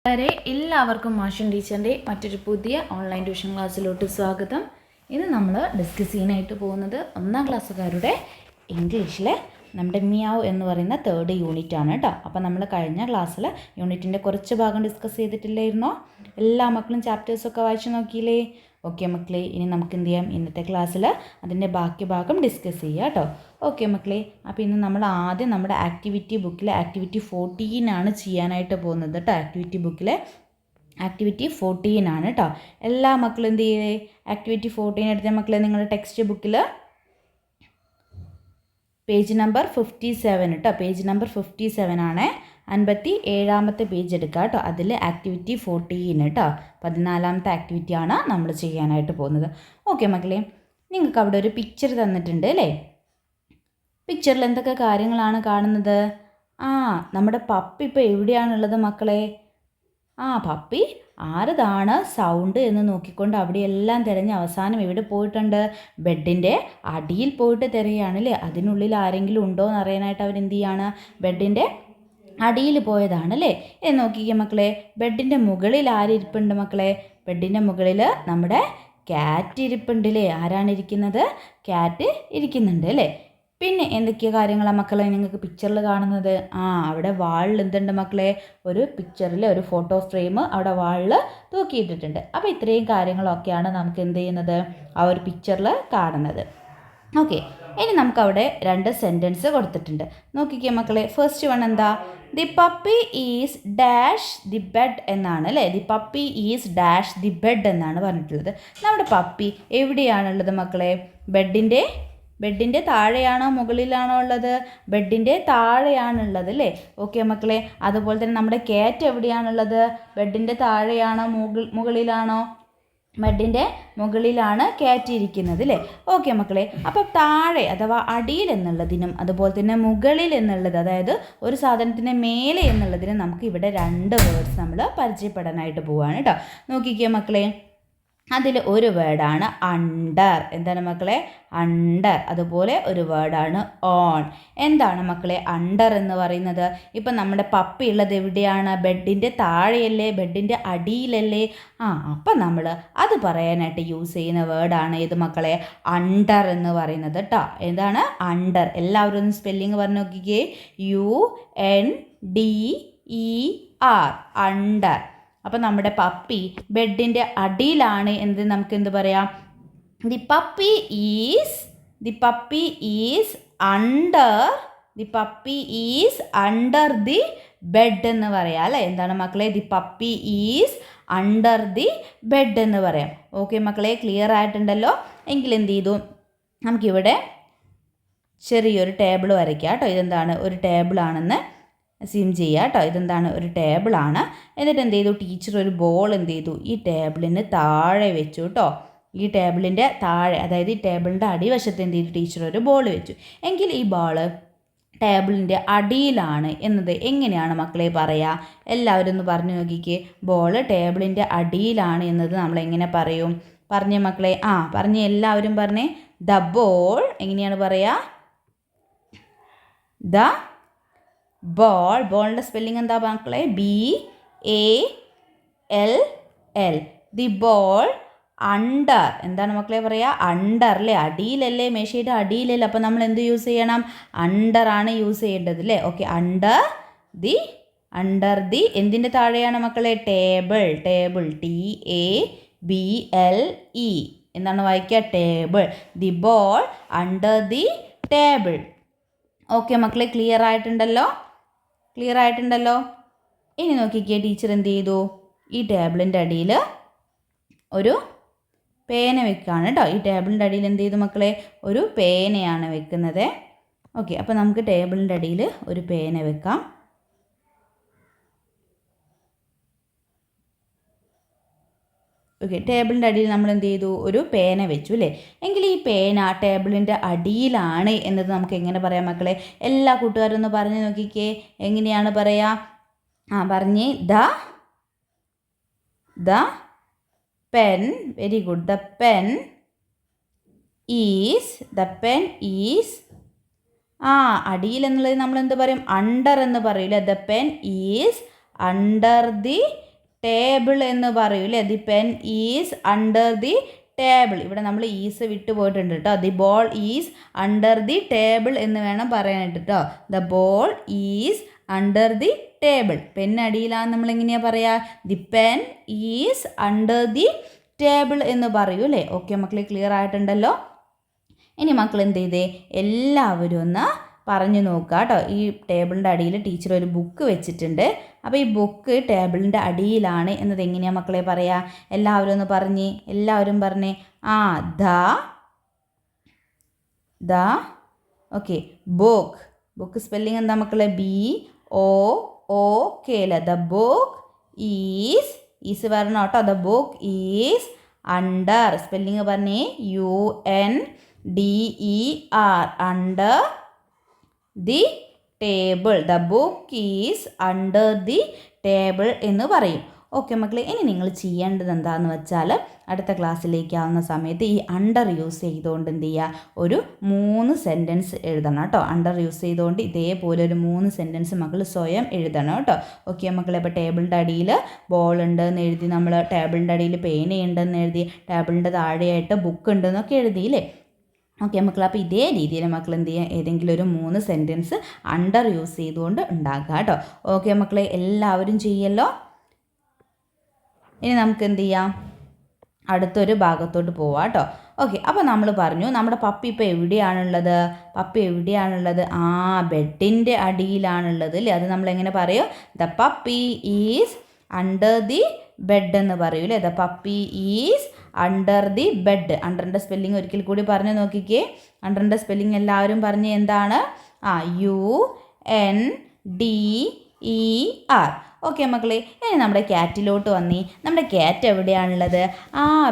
വളരെ എല്ലാവർക്കും മാഷൻ ടീച്ചറിൻ്റെ മറ്റൊരു പുതിയ ഓൺലൈൻ ട്യൂഷൻ ക്ലാസ്സിലോട്ട് സ്വാഗതം. ഇന്ന് നമ്മൾ ഡിസ്കസ് ചെയ്യാനായിട്ട് പോകുന്നത് 1ാം ക്ലാസ്സുകാരുടെ ഇംഗ്ലീഷിലെ നമ്മുടെ മിയാവ് എന്ന് പറയുന്ന 3rd യൂണിറ്റ് ആണ് കേട്ടോ. അപ്പോൾ നമ്മൾ കഴിഞ്ഞ ക്ലാസ്സിൽ യൂണിറ്റിൻ്റെ കുറച്ച് ഭാഗം ഡിസ്കസ് ചെയ്തിട്ടില്ലായിരുന്നോ? എല്ലാ മക്കളും ചാപ്റ്റേഴ്സൊക്കെ വായിച്ചു നോക്കിയില്ലേ? ഓക്കെ മക്കളെ, ഇനി നമുക്ക് എന്ത് ചെയ്യാം, ഇന്നത്തെ ക്ലാസ്സിൽ അതിൻ്റെ ബാക്കി ഭാഗം ഡിസ്കസ് ചെയ്യാം കേട്ടോ. ഓക്കെ മക്കളെ, അപ്പോൾ ഇന്ന് നമ്മൾ ആദ്യം നമ്മുടെ ആക്ടിവിറ്റി ബുക്കിലെ ആക്ടിവിറ്റി 14 ആണ് ചെയ്യാനായിട്ട് പോകുന്നത് കേട്ടോ. ആക്ടിവിറ്റി ബുക്കിലെ ആക്ടിവിറ്റി 14 ആണ് കേട്ടോ. എല്ലാ മക്കളും എന്ത് ചെയ്യേ, ആക്ടിവിറ്റി 14 എടുത്ത മക്കളെ നിങ്ങളുടെ ടെക്സ്റ്റ് ബുക്കിൽ പേജ് നമ്പർ 57 കേട്ടോ. പേജ് നമ്പർ 57 ആണ്. 57ാമത്തെ പേജ് എടുക്കുക കേട്ടോ. അതിൽ ആക്ടിവിറ്റി 14 കേട്ടോ, 14ാമത്തെ ആക്ടിവിറ്റിയാണ് നമ്മൾ ചെയ്യാനായിട്ട് പോകുന്നത്. ഓക്കെ മക്കളെ, നിങ്ങൾക്ക് അവിടെ ഒരു പിക്ചർ തന്നിട്ടുണ്ട് അല്ലേ? പിക്ചറിൽ എന്തൊക്കെ കാര്യങ്ങളാണ് കാണുന്നത്? നമ്മുടെ പപ്പി ഇപ്പോൾ എവിടെയാണുള്ളത് മക്കളെ? പപ്പി ആരതാണ് സൗണ്ട് എന്ന് നോക്കിക്കൊണ്ട് അവിടെയെല്ലാം തിരഞ്ഞ് അവസാനം എവിടെ പോയിട്ടുണ്ട്? ബെഡിൻ്റെ അടിയിൽ പോയിട്ട് തിരയാണല്ലേ. അതിനുള്ളിൽ ആരെങ്കിലും ഉണ്ടോ എന്ന് അറിയാനായിട്ട് അവരെന്ത് ചെയ്യാണ്? ബെഡിൻ്റെ അടിയിൽ പോയതാണല്ലേ. നോക്കിക്കേ മക്കളെ, ബെഡിൻ്റെ മുകളിൽ ആരിയ്പ്പുണ്ട് മക്കളെ? ബെഡിൻ്റെ മുകളിൽ നമ്മുടെ ക്യാറ്റ് ഇരിപ്പുണ്ടല്ലേ. ആരാണ് ഇരിക്കുന്നത്? ക്യാറ്റ് ഇരിക്കുന്നുണ്ട് അല്ലേ. പിന്നെ എന്തൊക്കെയാണ് കാര്യങ്ങളാണ് മക്കളെ നിങ്ങൾക്ക് പിക്ചറിൽ കാണുന്നത്? അവിടെ വാളിൽ എന്തുണ്ട് മക്കളെ? ഒരു പിക്ചറിൽ ഒരു ഫോട്ടോ ഫ്രെയിം അവിടെ വാളിൽ തൂക്കിയിട്ടിട്ടുണ്ട്. അപ്പോൾ ഇത്രയും കാര്യങ്ങളൊക്കെയാണ് നമുക്ക് എന്ത് ചെയ്യുന്നത്, ആ ഒരു പിക്ചറിൽ കാണുന്നത്. ഓക്കെ, ഇനി നമുക്കവിടെ 2 സെൻറ്റൻസ് കൊടുത്തിട്ടുണ്ട്. നോക്കിക്കേ മക്കളെ, ഫസ്റ്റ് വൺ എന്താ? The puppy is dash the bed എന്നാണ് അല്ലേ. The puppy is dash the bed എന്നാണ് പറഞ്ഞിട്ടുള്ളത്. നമ്മുടെ പപ്പി എവിടെയാണുള്ളത് മക്കളെ? ബെഡിൻ്റെ താഴെയാണോ മുകളിലാണോ ഉള്ളത്? ബെഡിൻ്റെ താഴെയാണുള്ളത് അല്ലേ. ഓക്കെ മക്കളെ, അതുപോലെ തന്നെ നമ്മുടെ ക്യാറ്റ് എവിടെയാണുള്ളത്? ബെഡിൻ്റെ താഴെയാണോ മുകളിലാണോ? ബെഡിൻ്റെ മുകളിലാണ് ക്യാറ്റ് ഇരിക്കുന്നത് അല്ലേ. ഓക്കെ മക്കളെ, അപ്പോൾ താഴെ അഥവാ അടിയിൽ എന്നുള്ളതിനും അതുപോലെ തന്നെ മുകളിൽ എന്നുള്ളത്, അതായത് ഒരു സാധനത്തിൻ്റെ മേലെ എന്നുള്ളതിനും നമുക്ക് ഇവിടെ 2 വേർഡ്സ് നമ്മൾ പരിചയപ്പെടാനായിട്ട് പോവുകയാണ് കേട്ടോ. നോക്കിക്കേ മക്കളെ, അതിൽ ഒരു വേർഡാണ് അണ്ടർ. എന്താണ് മക്കളെ? അണ്ടർ. അതുപോലെ ഒരു വേർഡാണ് ഓൺ. എന്താണ് മക്കളെ അണ്ടർ എന്ന് പറയുന്നത്? ഇപ്പം നമ്മുടെ പപ്പി ഉള്ളത് എവിടെയാണ്? ബെഡിൻ്റെ താഴെയല്ലേ, ബെഡിൻ്റെ അടിയിലല്ലേ. അപ്പം നമ്മൾ അത് പറയാനായിട്ട് യൂസ് ചെയ്യുന്ന വേർഡാണ് ഏത് മക്കളെ? അണ്ടർ എന്ന് പറയുന്നത് കേട്ടോ. എന്താണ് അണ്ടർ? എല്ലാവരും ഒന്ന് സ്പെല്ലിങ് പറഞ്ഞു നോക്കിക്കേ. UNDER, under. അപ്പോൾ നമ്മുടെ പപ്പി ബെഡിൻ്റെ അടിയിലാണ്. നമുക്ക് എന്ത് പറയാം? The puppy is under the bed എന്ന് പറയാം അല്ലേ. എന്താണ് മക്കളെ? The puppy is under the bed എന്ന് പറയാം. ഓക്കെ മക്കളെ, ക്ലിയർ ആയിട്ടുണ്ടല്ലോ. എങ്കിൽ എന്ത് ചെയ്തു, നമുക്കിവിടെ ചെറിയൊരു ടേബിൾ വരയ്ക്കാം കേട്ടോ. ഇതെന്താണ്? ഒരു ടേബിളാണെന്ന് അസ്യൂം ചെയ്യുക കേട്ടോ. ഇതെന്താണ്? ഒരു ടേബിളാണ്. എന്നിട്ട് എന്ത് ചെയ്തു, ടീച്ചർ ഒരു ബോൾ എന്ത് ചെയ്തു, ഈ ടേബിളിന് താഴെ വെച്ചു കേട്ടോ. ഈ ടേബിളിൻ്റെ താഴെ, അതായത് ഈ ടേബിളിൻ്റെ അടിവശത്ത് എന്ത് ചെയ്തു, ടീച്ചർ ഒരു ബോൾ വെച്ചു. എങ്കിൽ ഈ ബോള് ടേബിളിൻ്റെ അടിയിലാണ് എന്നത് എങ്ങനെയാണ് മക്കളെ പറയുക? എല്ലാവരും ഒന്ന് പറഞ്ഞു നോക്കിക്കേ. ബോൾ ടേബിളിൻ്റെ അടിയിലാണ് എന്നത് നമ്മൾ എങ്ങനെ പറയും? പറഞ്ഞേ മക്കളെ. പറഞ്ഞേ, എല്ലാവരും പറഞ്ഞേ. ദ ബോൾ എങ്ങനെയാണ് പറയുക? ദ ബോളിൻ്റെ സ്പെല്ലിംഗ് എന്താ മക്കളെ? BALL. The ball under. എന്താണ് മക്കളെ പറയുക? അണ്ടർ അല്ലേ. അടിയിലല്ലേ, മേശയുടെ അടിയിലല്ലേ. അപ്പോൾ നമ്മൾ എന്ത് യൂസ് ചെയ്യണം? അണ്ടർ ആണ് യൂസ് ചെയ്യേണ്ടത് അല്ലേ. ഓക്കെ, അണ്ടർ ദി എന്തിൻ്റെ താഴെയാണ് മക്കളെ? ടേബിൾ. TABLE. എന്താണ് വായിക്കുക? Table. The ball under the table. Okay മക്കളെ, ക്ലിയർ ആയിട്ടുണ്ടല്ലോ. ഇനി നോക്കിക്കേ, ടീച്ചർ എന്ത് ചെയ്തു, ഈ ടേബിളിൻ്റെ അടിയിൽ ഒരു പേന വെക്കുകയാണ് കേട്ടോ. ഈ ടേബിളിൻ്റെ അടിയിൽ എന്ത് ചെയ്തു മക്കളെ? ഒരു പേനയാണ് വെക്കുന്നത്. ഓക്കെ, അപ്പോൾ നമുക്ക് ടേബിളിൻ്റെ അടിയിൽ ഒരു പേന വെക്കാം. ഓക്കെ, ടേബിളിൻ്റെ അടിയിൽ നമ്മൾ എന്ത് ചെയ്തു, ഒരു പേന വെച്ചു അല്ലേ. എങ്കിൽ ഈ പേന ടേബിളിൻ്റെ അടിയിലാണ് എന്നത് നമുക്ക് എങ്ങനെ പറയാം മക്കളെ? എല്ലാ കൂട്ടുകാരും ഒന്ന് പറഞ്ഞു നോക്കിക്കേ, എങ്ങനെയാണ് പറയുക? പറഞ്ഞേ. The pen. Very good. The pen is അടിയിൽ എന്നുള്ളത് നമ്മൾ എന്ത് പറയും? അണ്ടർ എന്ന് പറയില്ല. The pen is under the table എന്ന് പറയൂ അല്ലേ. The pen is under the table. ഇവിടെ നമ്മൾ ഈസ് വിട്ടു പോയിട്ടുണ്ട് കേട്ടോ. The ball is under the table എന്ന് വേണം പറയാനായിട്ട് കേട്ടോ. The ball is under the table. പെന്നടിയിലാണ് നമ്മൾ എങ്ങനെയാണ് പറയുക? The pen is under the table എന്ന് പറയൂ അല്ലേ. ഓക്കെ മക്കളെ, ക്ലിയർ ആയിട്ടുണ്ടല്ലോ. ഇനി മക്കൾ എന്ത് ചെയ്തേ, എല്ലാവരും ഒന്ന് പറഞ്ഞു നോക്കുക കേട്ടോ. ഈ ടേബിളിൻ്റെ അടിയിൽ ടീച്ചർ ഒരു ബുക്ക് വെച്ചിട്ടുണ്ട്. അപ്പോൾ ഈ ബുക്ക് ടേബിളിൻ്റെ അടിയിലാണ് എന്നത് എങ്ങനെയാണ് മക്കളെ പറയുക? എല്ലാവരും ഒന്ന് പറഞ്ഞേ, എല്ലാവരും പറഞ്ഞേ. The okay book. Book spelling എന്താ മക്കളെ? BOOK അല്ലേ. ദ ബുക്ക് ഈസ് വരണം കേട്ടോ. The book is under. Spelling പറഞ്ഞേ UNDER. Under the table. The book is under the table എന്ന് പറയും. ഓക്കെ മക്കളെ, ഇനി നിങ്ങൾ ചെയ്യേണ്ടത് എന്താണെന്ന് വെച്ചാൽ അടുത്ത ക്ലാസ്സിലേക്ക് ആവുന്ന സമയത്ത് ഈ അണ്ടർ യൂസ് ചെയ്തുകൊണ്ട് എന്ത് ചെയ്യുക, ഒരു 3 സെൻറ്റൻസ് എഴുതണം കേട്ടോ. അണ്ടർ യൂസ് ചെയ്തുകൊണ്ട് ഇതേപോലെ ഒരു 3 സെൻറ്റൻസ് മക്കൾ സ്വയം എഴുതണം കേട്ടോ. ഓക്കെ മക്കളെ, അപ്പോൾ ടേബിളിൻ്റെ അടിയിൽ ബോൾ ഉണ്ടെന്ന് എഴുതി, നമ്മൾ ടേബിളിൻ്റെ അടിയിൽ പേനയുണ്ടെന്ന് എഴുതി, ടേബിളിൻ്റെ താഴെയായിട്ട് ബുക്ക് ഉണ്ടെന്നൊക്കെ എഴുതിയില്ലേ. ഓക്കെ മക്കൾ, അപ്പോൾ ഇതേ രീതിയിൽ മക്കൾ എന്ത് ചെയ്യുക, ഏതെങ്കിലും ഒരു 3 സെൻറ്റൻസ് അണ്ടർ യൂസ് ചെയ്തുകൊണ്ട് ഉണ്ടാക്കുക കേട്ടോ. ഓക്കെ മക്കളെ, എല്ലാവരും ചെയ്യല്ലോ. ഇനി നമുക്ക് എന്ത് ചെയ്യാം, അടുത്തൊരു ഭാഗത്തോട്ട് പോവാം കേട്ടോ. ഓക്കെ, അപ്പോൾ നമ്മൾ പറഞ്ഞു നമ്മുടെ പപ്പി ഇപ്പോൾ എവിടെയാണുള്ളത്? പപ്പി എവിടെയാണുള്ളത്? ബെഡിൻ്റെ അടിയിലാണുള്ളത് അല്ലേ. അത് നമ്മളെങ്ങനെ പറയും? The puppy is under the bed എന്ന് പറയൂ അല്ലേ. The puppy is under the bed. അണ്ടറിൻ്റെ സ്പെല്ലിംഗ് ഒരിക്കൽ കൂടി പറഞ്ഞു നോക്കിക്കേ. അണ്ടറിൻ്റെ സ്പെല്ലിംഗ് എല്ലാവരും പറഞ്ഞ് എന്താണ്? UNDER. ഓക്കെ മക്കളെ, ഇനി നമ്മുടെ ക്യാറ്റിലോട്ട് വന്നേ. നമ്മുടെ ക്യാറ്റ് എവിടെയാണുള്ളത്?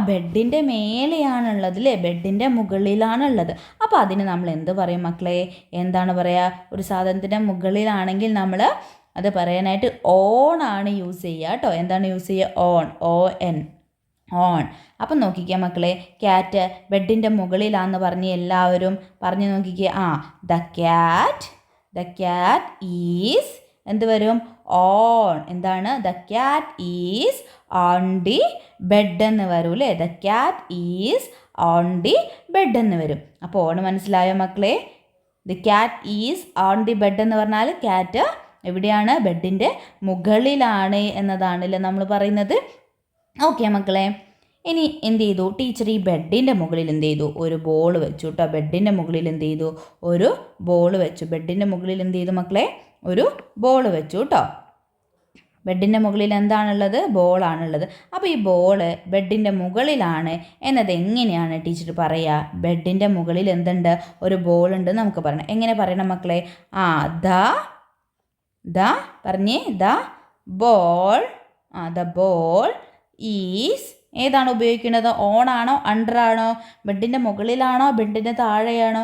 ബെഡിൻ്റെ മേലെയാണുള്ളത് അല്ലേ. ബെഡിൻ്റെ മുകളിലാണുള്ളത്. അപ്പോൾ അതിന് നമ്മൾ എന്ത് പറയും മക്കളെ? എന്താണ് പറയുക? ഒരു സാധനത്തിൻ്റെ മുകളിലാണെങ്കിൽ നമ്മൾ അത് പറയാനായിട്ട് ഓൺ ആണ് യൂസ് ചെയ്യുക കേട്ടോ. എന്താണ് യൂസ് ചെയ്യുക? ON. അപ്പം നോക്കിക്കുക മക്കളെ, ക്യാറ്റ് ബെഡിൻ്റെ മുകളിലാണെന്ന് പറഞ്ഞ് എല്ലാവരും പറഞ്ഞു നോക്കിക്കുക. ദ ക്യാറ്റ് ഈസ് എന്ത് വരും? ഓൺ. എന്താണ്? The cat is on the bed എന്ന് വരും അല്ലേ. The cat is on the bed എന്ന് വരും. അപ്പോൾ ഓൺ മനസ്സിലായോ മക്കളെ? The cat is on the bed എന്ന് പറഞ്ഞാൽ ക്യാറ്റ് എവിടെയാണ്? ബെഡിൻ്റെ മുകളിലാണ് എന്നതാണല്ലേ നമ്മൾ പറയുന്നത്. ഓക്കെ മക്കളെ, ഇനി എന്ത് ചെയ്തു? ടീച്ചർ ഈ ബെഡിൻ്റെ മുകളിൽ എന്ത് ചെയ്തു? ഒരു ബോൾ വെച്ചു കേട്ടോ. ബെഡിൻ്റെ മുകളിൽ എന്ത് ചെയ്തു? ഒരു ബോൾ വെച്ചു. ബെഡിൻ്റെ മുകളിൽ എന്ത് ചെയ്തു മക്കളെ? ഒരു ബോൾ വെച്ചു കേട്ടോ. ബെഡിൻ്റെ മുകളിൽ എന്താണുള്ളത്? ബോളാണുള്ളത്. അപ്പോൾ ഈ ബോള് ബെഡിൻ്റെ മുകളിലാണ് എന്നത് എങ്ങനെയാണ് ടീച്ചർ പറയുക? ബെഡിൻ്റെ മുകളിൽ എന്തുണ്ട്? ഒരു ബോൾ ഉണ്ട് നമുക്ക് പറയണം. എങ്ങനെ പറയണം മക്കളെ? പറഞ്ഞേ. ദ ബോൾ ഈസ് ഏതാണ് ഉപയോഗിക്കുന്നത്? ഓൺ ആണോ അണ്ടർ ആണോ? ബെഡിൻ്റെ മുകളിലാണോ ബെഡിൻ്റെ താഴെയാണോ?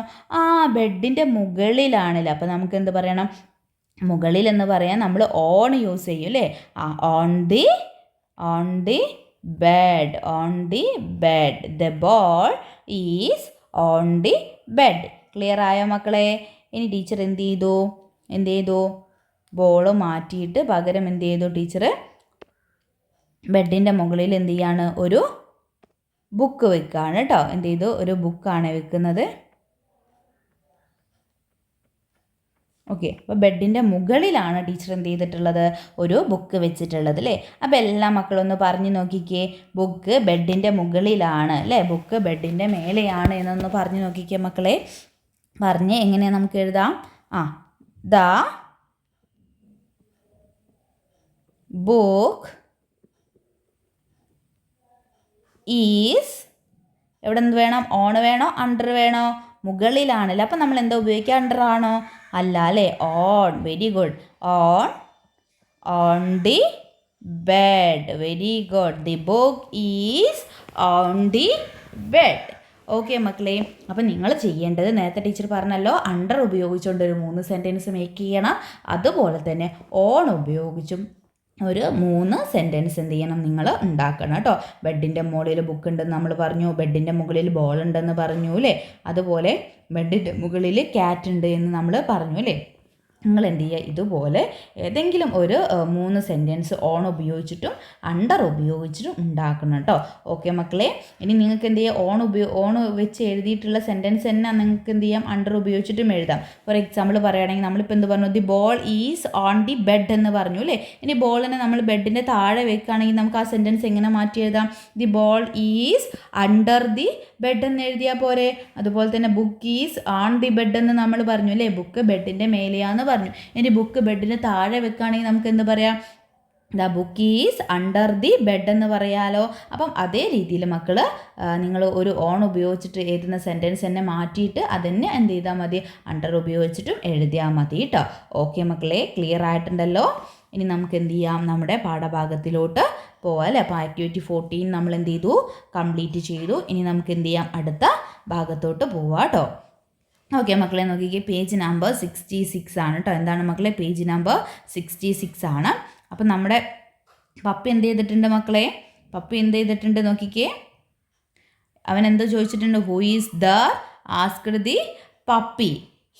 ബെഡിൻ്റെ മുകളിലാണല്ലോ. അപ്പോൾ നമുക്ക് എന്ത് പറയണം? മുകളിൽ എന്ന് പറയാൻ നമ്മൾ ഓൺ യൂസ് ചെയ്യും അല്ലേ. On the bed. The ball is on the bed. Clear ആയോ മക്കളെ? ഇനി ടീച്ചർ എന്ത് ചെയ്തു? ബോൾ മാറ്റിയിട്ട് പകരം എന്ത് ചെയ്തു? ടീച്ചർ ബെഡിൻ്റെ മുകളിൽ എന്ത് ചെയ്യാണ്? ഒരു ബുക്ക് വെക്കുകയാണ് കേട്ടോ. എന്ത് ചെയ്തു? ഒരു ബുക്കാണ് വെക്കുന്നത്. ഓക്കെ, അപ്പോൾ ബെഡിൻ്റെ മുകളിലാണ് ടീച്ചർ എന്ത് ചെയ്തിട്ടുള്ളത്? ഒരു ബുക്ക് വെച്ചിട്ടുള്ളത് അല്ലേ. അപ്പോൾ എല്ലാ മക്കളും ഒന്ന് പറഞ്ഞു നോക്കിക്കേ. ബുക്ക് ബെഡിൻ്റെ മുകളിലാണ് അല്ലേ. ബുക്ക് ബെഡിൻ്റെ മേലെയാണ് എന്നൊന്ന് പറഞ്ഞു നോക്കിക്കേ മക്കളെ. പറഞ്ഞ് എങ്ങനെയാണ് നമുക്ക് എഴുതാം? ദ ബുക്ക് ഈസ് എവിടെ എന്ത് വേണം? ഓൺ വേണോ അണ്ടർ വേണോ? മുകളിലാണല്ലോ. അപ്പം നമ്മൾ എന്താ ഉപയോഗിക്കുക? അണ്ടർ ആണോ? അല്ല അല്ലേ. On. Very good. On the bed. Very good. The book is on the bed. Okay മക്കളെ, അപ്പം നിങ്ങൾ ചെയ്യേണ്ടത് നേരത്തെ ടീച്ചർ പറഞ്ഞല്ലോ, അണ്ടർ ഉപയോഗിച്ചുകൊണ്ട് ഒരു 3 സെൻറ്റൻസ് മേക്ക് ചെയ്യണം. അതുപോലെ തന്നെ ഓൺ ഉപയോഗിച്ചും ഒരു 3 സെൻറ്റൻസ് എന്ത് ചെയ്യണം? നിങ്ങൾ ഉണ്ടാക്കണം കേട്ടോ. ബെഡിൻ്റെ മുകളിൽ ബുക്ക് ഉണ്ടെന്ന് നമ്മൾ പറഞ്ഞു. ബെഡിൻ്റെ മുകളിൽ ബോൾ ഉണ്ടെന്ന് പറഞ്ഞു അല്ലേ. അതുപോലെ ബെഡിൻ്റെ മുകളിൽ ക്യാറ്റ് ഉണ്ട് എന്ന് നമ്മൾ പറഞ്ഞു അല്ലേ. നിങ്ങൾ എന്ത് ചെയ്യുക, ഇതുപോലെ ഏതെങ്കിലും ഒരു 3 സെൻറ്റൻസ് ഓൺ ഉപയോഗിച്ചിട്ടും അണ്ടർ ഉപയോഗിച്ചിട്ടും ഉണ്ടാക്കണം കേട്ടോ. ഓക്കെ മക്കളെ, ഇനി നിങ്ങൾക്ക് എന്ത് ചെയ്യുക, ഓൺ വെച്ച് എഴുതിയിട്ടുള്ള സെൻറ്റൻസ് തന്നെ നിങ്ങൾക്ക് എന്ത് ചെയ്യാം, അണ്ടർ ഉപയോഗിച്ചിട്ടും എഴുതാം. ഫോർ എക്സാമ്പിൾ പറയുകയാണെങ്കിൽ നമ്മളിപ്പോൾ എന്ത് പറഞ്ഞു, the ball is on the bed എന്ന് പറഞ്ഞു അല്ലേ. ഇനി ബോളിനെ നമ്മൾ ബെഡിൻ്റെ താഴെ വെക്കുകയാണെങ്കിൽ നമുക്ക് ആ സെൻറ്റൻസ് എങ്ങനെ മാറ്റി എഴുതാം, the ball is under the bed എന്ന് എഴുതിയാൽ പോരെ. അതുപോലെ തന്നെ book is on the bed എന്ന് നമ്മൾ പറഞ്ഞു അല്ലേ, ബുക്ക് ബെഡിൻ്റെ മേലെയാന്ന് പറഞ്ഞു. ഇനി ബുക്ക് ബെഡിന് താഴെ വെക്കുകയാണെങ്കിൽ നമുക്ക് എന്ത് പറയാം, the book is under the bed എന്ന് പറയാലോ. അപ്പം അതേ രീതിയിൽ മക്കൾ നിങ്ങൾ ഒരു ഓൺ ഉപയോഗിച്ചിട്ട് എഴുതുന്ന സെൻറ്റൻസ് തന്നെ മാറ്റിയിട്ട് അതന്നെ എന്ത് ചെയ്താൽ മതി, അണ്ടർ ഉപയോഗിച്ചിട്ടും എഴുതിയാൽ മതി കേട്ടോ. ഓക്കെ മക്കളെ, ക്ലിയർ ആയിട്ടുണ്ടല്ലോ. ഇനി നമുക്ക് എന്ത് ചെയ്യാം, നമ്മുടെ പാഠഭാഗത്തിലോട്ട് പോവാം അല്ലേ. അപ്പോൾ ആക്ടിവിറ്റി 14 നമ്മൾ എന്ത് ചെയ്തു, കംപ്ലീറ്റ് ചെയ്തു. ഇനി നമുക്ക് എന്ത് ചെയ്യാം, അടുത്ത ഭാഗത്തോട്ട് പോവാം കേട്ടോ. ഓക്കെ മക്കളെ, നോക്കിക്കേ, പേജ് നമ്പർ 66 ആണ് കേട്ടോ. എന്താണ് മക്കളെ, പേജ് നമ്പർ 66 ആണ്. അപ്പം നമ്മുടെ പപ്പി എന്ത് ചെയ്തിട്ടുണ്ട് മക്കളെ, പപ്പി എന്ത് ചെയ്തിട്ടുണ്ട് നോക്കിക്കേ, അവൻ എന്തോ ചോദിച്ചിട്ടുണ്ട്, who is there asked the puppy,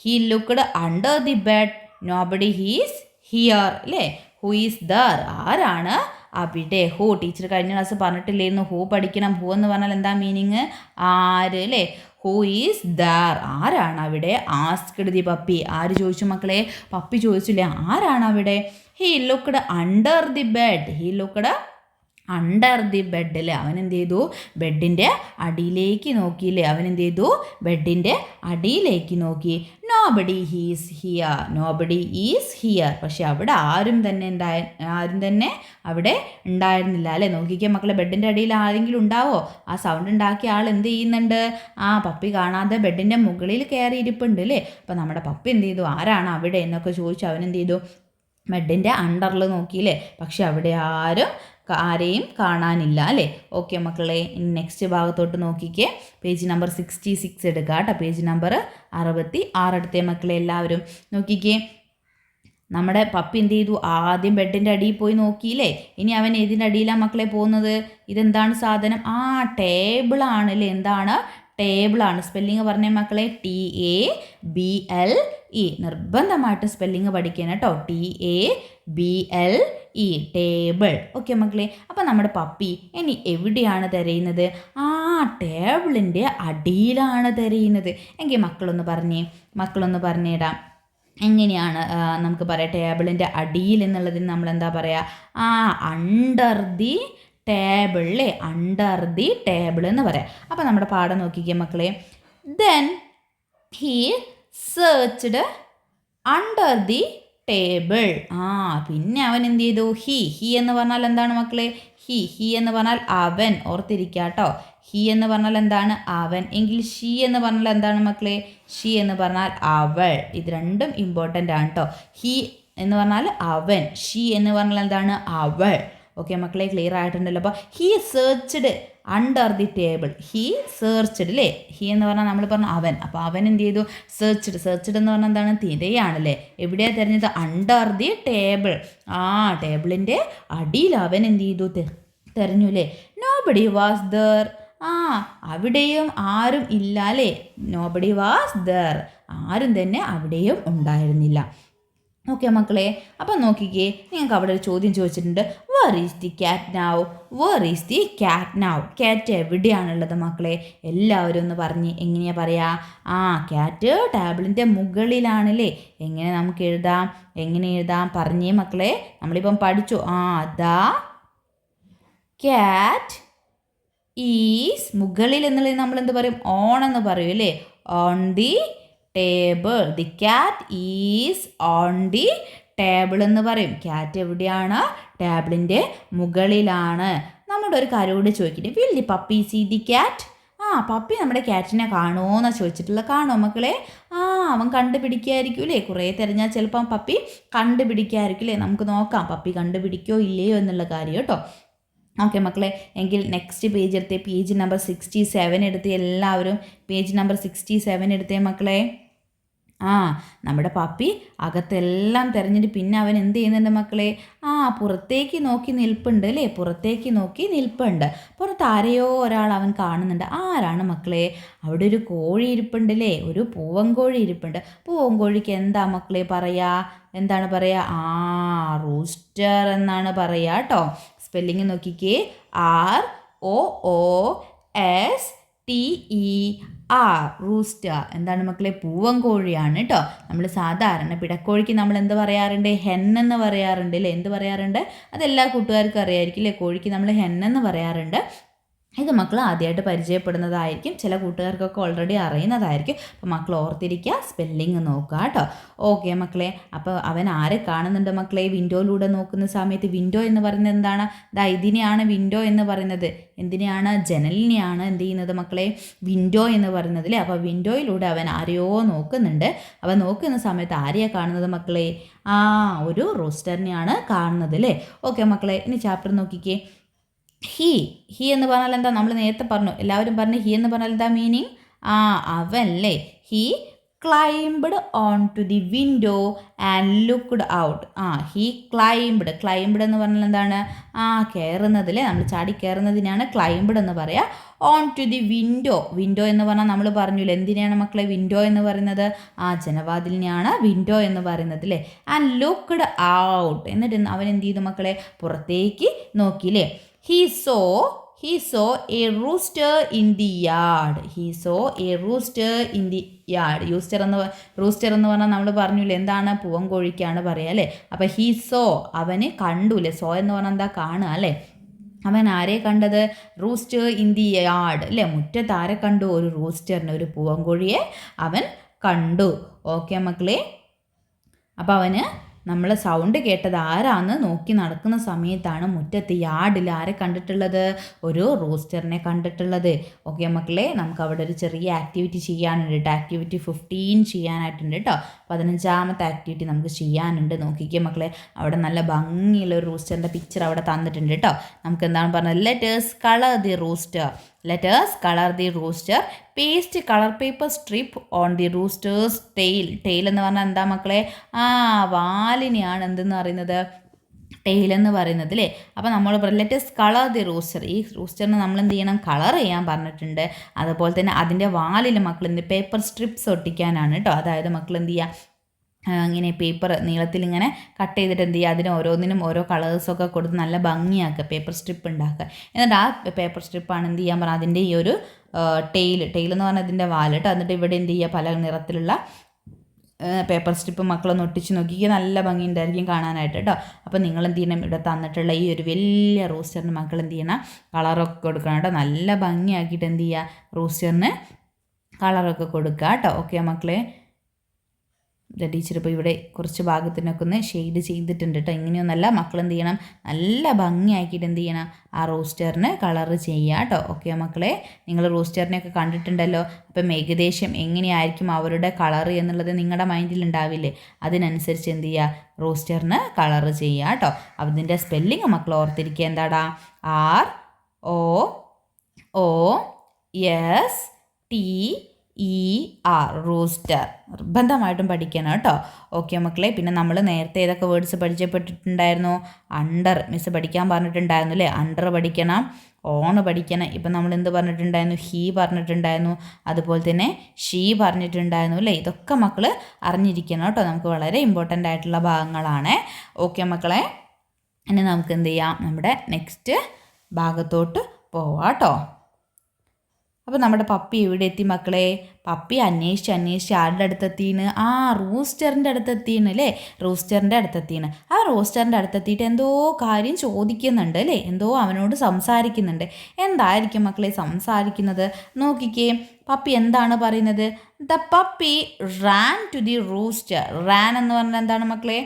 he looked under the bed, nobody he's here അല്ലേ. ഹൂ ഈസ് ദർ, ആരാണ് അവിടെ. ഹൂ ടീച്ചർ കഴിഞ്ഞ ക്ലാസ് പറഞ്ഞിട്ടില്ലായിരുന്നു, ഹൂ പഠിക്കണം. ഹൂ എന്ന് പറഞ്ഞാൽ എന്താ മീനിങ്, ആര് അല്ലേ. ഹൂ ഈസ് ദർ, ആരാണ് അവിടെ. ആസ്ക്ഡ് ദി പപ്പി, ആര് ചോദിച്ചു മക്കളെ, പപ്പി ചോദിച്ചില്ലേ, ആരാണ് അവിടെ. He looked under the bed, he looked under the ബെഡിൽ, അവൻ എന്ത് ചെയ്തു, ബെഡിൻ്റെ അടിയിലേക്ക് നോക്കിയില്ലേ, അവൻ എന്ത് ചെയ്തു, ബെഡിൻ്റെ അടിയിലേക്ക് നോക്കി. Nobody he's here, nobody is here, പക്ഷെ അവിടെ ആരും തന്നെ അവിടെ ഉണ്ടായിരുന്നില്ല അല്ലേ. നോക്കിക്കേ മക്കളെ, ബെഡിൻ്റെ അടിയിൽ ആരെങ്കിലും ഉണ്ടാവോ, ആ സൗണ്ട് ഉണ്ടാക്കിയ ആൾ എന്ത് ചെയ്യുന്നുണ്ട്, ആ പപ്പി കാണാതെ ബെഡിൻ്റെ മുകളിൽ കയറി ഇരിപ്പുണ്ട് അല്ലേ. അപ്പോൾ നമ്മുടെ പപ്പി എന്ത് ചെയ്തു, ആരാണ് അവിടെ എന്നൊക്കെ ചോദിച്ചു അവൻ എന്ത് ചെയ്തു, ബെഡിൻ്റെ അണ്ടറിൽ നോക്കിയില്ലേ, പക്ഷെ അവിടെ ആരെയും കാണാനില്ല അല്ലേ. ഓക്കെ മക്കളെ, ഇനി നെക്സ്റ്റ് ഭാഗത്തോട്ട് നോക്കിക്കേ, പേജ് നമ്പർ 66 എടുക്കുക കേട്ടോ. പേജ് നമ്പർ 66 എടുത്തേ മക്കളെ എല്ലാവരും. നോക്കിക്കേ, നമ്മുടെ പപ്പി എന്ത് ചെയ്തു, ആദ്യം ബെഡിൻ്റെ അടിയിൽ പോയി നോക്കിയില്ലേ. ഇനി അവൻ ഏതിൻ്റെ അടിയിലാണ് മക്കളെ പോകുന്നത്, ഇതെന്താണ് സാധനം, ടേബിളാണ് അല്ലേ. എന്താണ്, ടേബിളാണ്. സ്പെല്ലിങ് പറഞ്ഞേ മക്കളെ, TABLE, നിർബന്ധമായിട്ട് സ്പെല്ലിങ് പഠിക്കണം കേട്ടോ. TABLE, table. ഓക്കെ മക്കളെ, അപ്പം നമ്മുടെ പപ്പി ഇനി എവിടെയാണ് തിരയുന്നത്, ടേബിളിൻ്റെ അടിയിലാണ് തിരയുന്നത്. എങ്കിൽ മക്കളൊന്ന് പറഞ്ഞിടാം എങ്ങനെയാണ് നമുക്ക് പറയാം, ടേബിളിൻ്റെ അടിയിൽ എന്നുള്ളതിന് നമ്മൾ എന്താ പറയുക, അണ്ടർ ദി ടേബിൾ അല്ലേ, അണ്ടർ ദി ടേബിൾ എന്ന് പറയാം. അപ്പോൾ നമ്മുടെ പാഠം നോക്കിക്കേ മക്കളെ, then he searched under the table. പിന്നെ അവൻ എന്ത് ചെയ്തു, ഹി എന്ന് പറഞ്ഞാൽ എന്താണ് മക്കളെ, ഹി എന്ന് പറഞ്ഞാൽ അവൻ, ഓർത്തിരിക്കുക കേട്ടോ. ഹി എന്ന് പറഞ്ഞാൽ എന്താണ്, അവൻ. എങ്കിൽ ഷീ എന്ന് പറഞ്ഞാൽ എന്താണ് മക്കളെ, ഷീ എന്ന് പറഞ്ഞാൽ അവൾ. ഇത് രണ്ടും ഇമ്പോർട്ടൻ്റ് ആണ് കേട്ടോ. ഹി എന്ന് പറഞ്ഞാൽ അവൻ, ഷീ എന്ന് പറഞ്ഞാൽ എന്താണ്, അവൾ. ഓക്കെ മക്കളെ, ക്ലിയർ ആയിട്ടുണ്ടല്ലോ. അപ്പോൾ he searched under the table, he searched അല്ലേ. ഹി എന്ന് പറഞ്ഞാൽ നമ്മൾ പറഞ്ഞു അവൻ, അപ്പോൾ അവൻ എന്ത് ചെയ്തു, സെർച്ച്ഡ് എന്ന് പറഞ്ഞാൽ എന്താണ്, തിരയാണല്ലേ. എവിടെയാണ് തിരഞ്ഞത്, അണ്ടർ ദി ടേബിൾ, ടേബിളിൻ്റെ അടിയിൽ അവൻ എന്ത് ചെയ്തു, തിരഞ്ഞു അല്ലേ. നോബഡി വാസ് ദർ, അവിടെയും ആരും ഇല്ല അല്ലേ. നോബഡി വാസ് ദർ, ആരും തന്നെ അവിടെയും ഉണ്ടായിരുന്നില്ല. ഓക്കെ മക്കളെ, അപ്പം നോക്കിക്കേ, നിങ്ങൾക്ക് അവിടെ ഒരു ചോദ്യം ചോദിച്ചിട്ടുണ്ട്, where is the cat now, where is the cat now. Cat എവിടെയാണുള്ളത് മക്കളെ, എല്ലാവരും ഒന്ന് പറഞ്ഞ് എങ്ങനെയാണ് പറയുക, ക്യാറ്റ് ടേബിളിൻ്റെ മുകളിലാണല്ലേ. എങ്ങനെ നമുക്ക് എഴുതാം പറഞ്ഞേ മക്കളെ. നമ്മളിപ്പം പഠിച്ചു, ദ ക്യാറ്റ് ഈസ്, മുകളിൽ എന്നുള്ളത് നമ്മൾ എന്ത് പറയും, ഓൺ എന്ന് പറയും അല്ലേ. On the table, the cat is on the table എന്ന് പറയും. ക്യാറ്റ് എവിടെയാണ്, ടേബിളിൻ്റെ മുകളിലാണ്. നമ്മുടെ ഒരു കാര്യം കൂടി ചോദിക്കട്ടെ, will the puppy see the cat. Puppy നമ്മുടെ ക്യാറ്റിനെ കാണുമോ എന്നാണ് ചോദിച്ചിട്ടുള്ള. കാണുമോ മക്കളെ, അവൻ കണ്ടുപിടിക്കുമായിരിക്കും അല്ലേ. കുറേ തിരഞ്ഞാൽ ചിലപ്പം പപ്പി കണ്ടുപിടിക്കുമായിരിക്കും അല്ലേ. നമുക്ക് നോക്കാം പപ്പി കണ്ടുപിടിക്കോ ഇല്ലയോ എന്നുള്ള കാര്യം കേട്ടോ. ഓക്കെ മക്കളെ, എങ്കിൽ നെക്സ്റ്റ് പേജ് എടുത്തേ, പേജ് നമ്പർ 67 എടുത്ത് എല്ലാവരും പേജ് നമ്പർ 67 എടുത്തേ മക്കളെ. ആ നമ്മുടെ പപ്പി അകത്തെല്ലാം തിരഞ്ഞിട്ട് പിന്നെ അവൻ എന്ത് ചെയ്യുന്നുണ്ട് മക്കളെ? പുറത്തേക്ക് നോക്കി നിൽപ്പുണ്ട് അല്ലേ? പുറത്തേക്ക് നോക്കി നിൽപ്പുണ്ട്. പുറത്ത് ആരെയോ ഒരാൾ അവൻ കാണുന്നുണ്ട്. ആരാണ് മക്കളെ? അവിടെ ഒരു കോഴി ഇരിപ്പുണ്ട് അല്ലേ? ഒരു പൂവൻകോഴി ഇരിപ്പുണ്ട്. പൂവൻകോഴിക്ക് എന്താ മക്കളെ പറയാ? എന്താണ് പറയാ? റൂസ്റ്റർ എന്നാണ് പറയാ കേട്ടോ. സ്പെല്ലിങ് നോക്കിക്കേ. ROOSTER, rooster. എന്താണ് മക്കളെ? പൂവൻകോഴിയാണ് കേട്ടോ. നമ്മൾ സാധാരണ പിടക്കോഴിക്ക് നമ്മൾ എന്ത് പറയാറുണ്ട്? ഹെന്നെന്ന് പറയാറുണ്ട് അല്ലേ? എന്ത് പറയാറുണ്ട്? അതെല്ലാ കൂട്ടുകാർക്കും അറിയായിരിക്കും അല്ലേ? കോഴിക്ക് നമ്മൾ ഹെന്നെന്ന് പറയാറുണ്ട്. ഇത് മക്കൾ ആദ്യമായിട്ട് പരിചയപ്പെടുന്നതായിരിക്കും. ചില കൂട്ടുകാർക്കൊക്കെ ഓൾറെഡി അറിയുന്നതായിരിക്കും. അപ്പോൾ മക്കൾ ഓർത്തിരിക്കുക, സ്പെല്ലിങ് നോക്കുക കേട്ടോ. ഓക്കെ മക്കളെ. അപ്പോൾ അവൻ ആരെ കാണുന്നുണ്ട് മക്കളെ? വിൻഡോയിലൂടെ നോക്കുന്ന സമയത്ത് വിൻഡോ എന്ന് പറയുന്നത് എന്താണ്? ഇതിനെയാണ് വിൻഡോ എന്ന് പറയുന്നത്. എന്തിനെയാണ്? ജനലിനെയാണ് എന്ത് ചെയ്യുന്നത് മക്കളെ? വിൻഡോ എന്ന് പറയുന്നത് അല്ലേ? അപ്പോൾ വിൻഡോയിലൂടെ അവൻ ആരെയോ നോക്കുന്നുണ്ട്. അവൻ നോക്കുന്ന സമയത്ത് ആരെയാണ് കാണുന്നത് മക്കളെ? ഒരു റൂസ്റ്ററിനെയാണ് കാണുന്നത് അല്ലേ? ഓക്കെ മക്കളെ, ഇനി ചാപ്റ്റർ നോക്കിക്കേ. ഹി എന്ന് പറഞ്ഞാൽ എന്താ? നമ്മൾ നേരത്തെ പറഞ്ഞു, എല്ലാവരും പറഞ്ഞു ഹി എന്ന് പറഞ്ഞാൽ എന്താ മീനിങ്? അവൻ അല്ലേ? He climbed on to the window and looked out. He climbed എന്ന് പറഞ്ഞാൽ എന്താണ്? കയറുന്നത് അല്ലേ? നമ്മൾ ചാടി കയറുന്നതിനാണ് ക്ലൈംബ്ഡ് എന്ന് പറയുക. ഓൺ ടു ദി വിൻഡോ എന്ന് പറഞ്ഞാൽ നമ്മൾ പറഞ്ഞില്ല, എന്തിനാണ് മക്കളെ വിൻഡോ എന്ന് പറയുന്നത്? ജനവാതിലിനെയാണ് വിൻഡോ എന്ന് പറയുന്നത് അല്ലേ? ആൻഡ് ലുക്ക്ഡ് ഔട്ട്, എന്നിട്ട് അവൻ എന്ത് ചെയ്തു മക്കളെ? പുറത്തേക്ക് നോക്കിയില്ലേ? He saw a rooster in the yard. Rooster എന്ന് പറഞ്ഞാൽ നമ്മൾ പറഞ്ഞില്ലേ എന്താണ്? പൂവൻകോഴിക്കാണ് പറയുക അല്ലേ? അപ്പോൾ he saw, അവന് കണ്ടുല്ലേ? സോ എന്ന് പറഞ്ഞാൽ എന്താ? കാണുക അല്ലേ? അവൻ ആരെ കണ്ടത്? റൂസ്റ്റർ ഇൻ ദി യാർഡ് അല്ലേ? മുറ്റത്ത് ആരെ കണ്ടു? ഒരു റൂസ്റ്ററിനെ, ഒരു പൂവൻകോഴിയെ അവൻ കണ്ടു. ഓക്കെ മക്കളെ. അപ്പോൾ അവന് നമ്മൾ സൗണ്ട് കേട്ടത് ആരാന്ന് നോക്കി നടക്കുന്ന സമയത്താണ് മുറ്റത്ത് യാർഡിൽ ആരെ കണ്ടിട്ടുള്ളത്? ഒരു റൂസ്റ്ററിനെ കണ്ടിട്ടുള്ളത്. ഓക്കെ മക്കളെ, നമുക്ക് അവിടെ ഒരു ചെറിയ ആക്ടിവിറ്റി ചെയ്യാനുണ്ട് കേട്ടോ. ആക്ടിവിറ്റി 15 ചെയ്യാനായിട്ടുണ്ട് കേട്ടോ. 15ാമത്തെ ആക്ടിവിറ്റി നമുക്ക് ചെയ്യാനുണ്ട്. നോക്കിക്കേ മക്കളെ, അവിടെ നല്ല ഭംഗിയുള്ള ഒരു റൂസ്റ്ററിൻ്റെ പിക്ചർ അവിടെ തന്നിട്ടുണ്ട് കേട്ടോ. നമുക്ക് എന്താണ് പറഞ്ഞത്? Letters colour the rooster. Paste colour paper strip on the rooster's tail. എന്ന് പറഞ്ഞാൽ എന്താ മക്കളെ? വാലിനെയാണ് എന്തെന്ന് പറയുന്നത്? ടെയിൽ എന്ന് പറയുന്നത് അല്ലേ? അപ്പോൾ നമ്മൾ ലെറ്റസ് കളർ ദി റൂസ്റ്റർ. ഈ റൂസ്റ്ററിന് നമ്മൾ എന്ത് ചെയ്യണം? കളർ ചെയ്യാൻ പറഞ്ഞിട്ടുണ്ട്. അതുപോലെ തന്നെ അതിൻ്റെ വാലിൽ മക്കൾ എന്ത് പേപ്പർ സ്ട്രിപ്സ് ഒട്ടിക്കാനാണ് കേട്ടോ. അതായത് മക്കൾ എന്ത് ചെയ്യുക? ഇങ്ങനെ പേപ്പർ നീളത്തിൽ ഇങ്ങനെ കട്ട് ചെയ്തിട്ട് എന്ത് ചെയ്യുക? അതിന് ഓരോന്നിനും ഓരോ കളേഴ്സൊക്കെ കൊടുത്ത് നല്ല ഭംഗിയാക്കുക, പേപ്പർ സ്ട്രിപ്പ് ഉണ്ടാക്കുക. എന്നിട്ട് ആ പേപ്പർ സ്ട്രിപ്പാണ് എന്ത് ചെയ്യാൻ പറഞ്ഞാൽ അതിൻ്റെ ഈ ഒരു ടെയിൽ എന്ന് പറഞ്ഞാൽ ഇതിൻ്റെ വാല് കേട്ടോ. എന്നിട്ട് ഇവിടെ എന്ത് ചെയ്യുക? പല നിറത്തിലുള്ള പേപ്പർ സ്ട്രിപ്പ് മക്കളൊന്ന് ഒട്ടിച്ച് നോക്കിക്കുക, നല്ല ഭംഗി ഉണ്ടായിരിക്കും കാണാനായിട്ട് കേട്ടോ. അപ്പോൾ നിങ്ങൾ എന്ത് ചെയ്യണം? ഇവിടെ തന്നിട്ടുള്ള ഈ ഒരു വലിയ റൂസ്റ്ററിന് മക്കൾ എന്ത് ചെയ്യണം? കളറൊക്കെ കൊടുക്കണം കേട്ടോ. നല്ല ഭംഗിയാക്കിയിട്ട് എന്ത് ചെയ്യുക? റൂസ്റ്ററിന് കളറൊക്കെ കൊടുക്കുക കേട്ടോ. ഓക്കെ മക്കളെ. ടീച്ചർ ഇപ്പോൾ ഇവിടെ കുറച്ച് ഭാഗത്തിനൊക്കെ ഒന്ന് ഷെയ്ഡ് ചെയ്തിട്ടുണ്ട് കേട്ടോ. ഇങ്ങനെയൊന്നല്ല, മക്കൾ എന്ത് ചെയ്യണം? നല്ല ഭംഗിയാക്കിയിട്ട് എന്ത് ചെയ്യണം? ആ റോസ്റ്ററിന് കളർ ചെയ്യുക കേട്ടോ. ഓക്കെ മക്കളെ, നിങ്ങൾ റോസ്റ്ററിനെയൊക്കെ കണ്ടിട്ടുണ്ടല്ലോ. അപ്പം ഏകദേശം എങ്ങനെയായിരിക്കും അവരുടെ കളർ എന്നുള്ളത് നിങ്ങളുടെ മൈൻഡിൽ ഉണ്ടാവില്ലേ? അതിനനുസരിച്ച് എന്ത് ചെയ്യുക? റോസ്റ്ററിന് കളർ ചെയ്യുക കേട്ടോ. അതിൻ്റെ സ്പെല്ലിങ് മക്കൾ ഓർത്തിരിക്കുക. എന്താടാ? ROOSTER, rooster. നിർബന്ധമായിട്ടും പഠിക്കണം കേട്ടോ. ഓക്കെ മക്കളെ. പിന്നെ നമ്മൾ നേരത്തെ ഏതൊക്കെ വേർഡ്സ് പരിചയപ്പെട്ടിട്ടുണ്ടായിരുന്നു? അണ്ടർ മിസ് പഠിക്കാൻ പറഞ്ഞിട്ടുണ്ടായിരുന്നു അല്ലേ? അണ്ടർ പഠിക്കണം, ഓൺ പഠിക്കണം. ഇപ്പം നമ്മൾ എന്ത് പറഞ്ഞിട്ടുണ്ടായിരുന്നു? ഹീ പറഞ്ഞിട്ടുണ്ടായിരുന്നു, അതുപോലെ തന്നെ ഷീ പറഞ്ഞിട്ടുണ്ടായിരുന്നു അല്ലേ? ഇതൊക്കെ മക്കൾ അറിഞ്ഞിരിക്കണം കേട്ടോ. നമുക്ക് വളരെ ഇമ്പോർട്ടൻ്റ് ആയിട്ടുള്ള ഭാഗങ്ങളാണ്. ഓക്കെ മക്കളെ, ഇനി നമുക്ക് എന്ത് ചെയ്യാം? നമ്മുടെ നെക്സ്റ്റ് ഭാഗത്തോട്ട് പോവാം കേട്ടോ. അപ്പോൾ നമ്മുടെ പപ്പി എവിടെ എത്തി മക്കളെ? പപ്പി അന്വേഷിച്ച് ആരുടെ അടുത്തെത്തിയാണ്? റൂസ്റ്ററിൻ്റെ അടുത്തെത്തിയാണ് അല്ലേ? റൂസ്റ്ററിൻ്റെ അടുത്തെത്തിയാണ്. ആ റൂസ്റ്ററിൻ്റെ അടുത്തെത്തിയിട്ട് എന്തോ കാര്യം ചോദിക്കുന്നുണ്ട് അല്ലേ? എന്തോ അവനോട് സംസാരിക്കുന്നുണ്ട്. എന്തായിരിക്കും മക്കളെ സംസാരിക്കുന്നത്? നോക്കിക്കേ, പപ്പി എന്താണ് പറയുന്നത്? The puppy ran to the rooster. Ran എന്ന് പറഞ്ഞാൽ എന്താണ് മക്കളെ?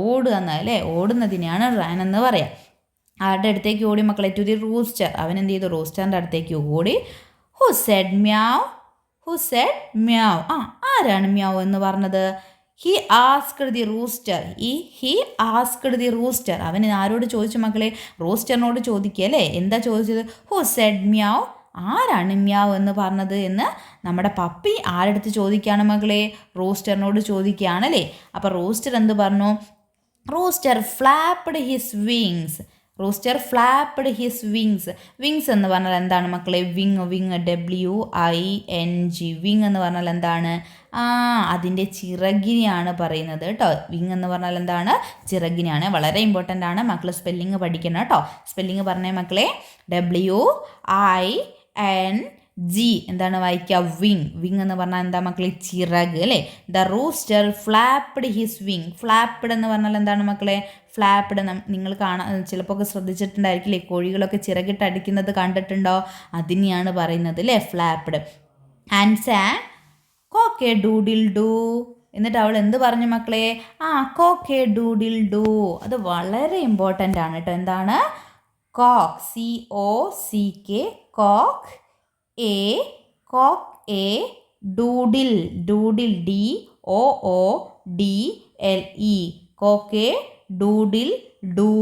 ഓടുക എന്ന് അല്ലേ? ഓടുന്നതിനെയാണ് റാൻ എന്ന് പറയാം. ആരുടെ അടുത്തേക്ക് ഓടി മക്കളെ? To the rooster. അവൻ എന്ത് ചെയ്തു? റൂസ്റ്ററിൻ്റെ അടുത്തേക്ക് ഓടി. Who said meow? ആരാണ് മ്യാവ് എന്ന് പറഞ്ഞത്? He asked the rooster. അവൻ ആരോട് ചോദിച്ചു മക്കളെ? റൂസ്റ്ററിനോട് ചോദിക്കുക അല്ലേ? എന്താ ചോദിച്ചത്? Who said meow? ആരാണ് മ്യാവ് എന്ന് പറഞ്ഞത് എന്ന് നമ്മുടെ പപ്പി ആരെടുത്ത് ചോദിക്കുകയാണ് മക്കളെ? റൂസ്റ്ററിനോട് ചോദിക്കുകയാണല്ലേ. അപ്പോൾ റൂസ്റ്റർ എന്ത് പറഞ്ഞു? Rooster flapped his wings. Rooster flapped his wings. Wings എന്ന് പറഞ്ഞാൽ എന്താണ് മക്കളെ? വിങ്. WING. വിങ് എന്ന് പറഞ്ഞാൽ എന്താണ്? അതിൻ്റെ ചിറകിനെയാണ് പറയുന്നത് കേട്ടോ. വിങ് എന്ന് പറഞ്ഞാൽ എന്താണ്? ചിറകിനെയാണ്. വളരെ ഇമ്പോർട്ടൻ്റ് ആണ് മക്കൾ, സ്പെല്ലിങ് പഠിക്കണം കേട്ടോ. സ്പെല്ലിങ് പറഞ്ഞേ മക്കളെ. WING. എന്താണ് വായിക്കുക? വിങ്. വിങ് എന്ന് പറഞ്ഞാൽ എന്താ മക്കളെ? ചിറക് അല്ലേ. The rooster flapped his wing. Flapped എന്ന് പറഞ്ഞാൽ എന്താണ് മക്കളെ? ഫ്ലാപ്ഡ് നിങ്ങൾ ചിലപ്പോൾ ഒക്കെ ശ്രദ്ധിച്ചിട്ടുണ്ടായിരിക്കില്ലേ, കോഴികളൊക്കെ ചിറകിട്ട് അടിക്കുന്നത് കണ്ടിട്ടുണ്ടോ? അതിനെയാണ് പറയുന്നത് അല്ലേ, flapped. And sang cock a doodle doo. എന്നിട്ട് അവൾ എന്ത് പറഞ്ഞു മക്കളെ? Cock a doodle doo. അത് വളരെ ഇമ്പോർട്ടൻ്റ് ആണ് കേട്ടോ. എന്താണ്? Cock. COCK. Cock. Cock. Doodle. DOODLE. Cock a doodle doo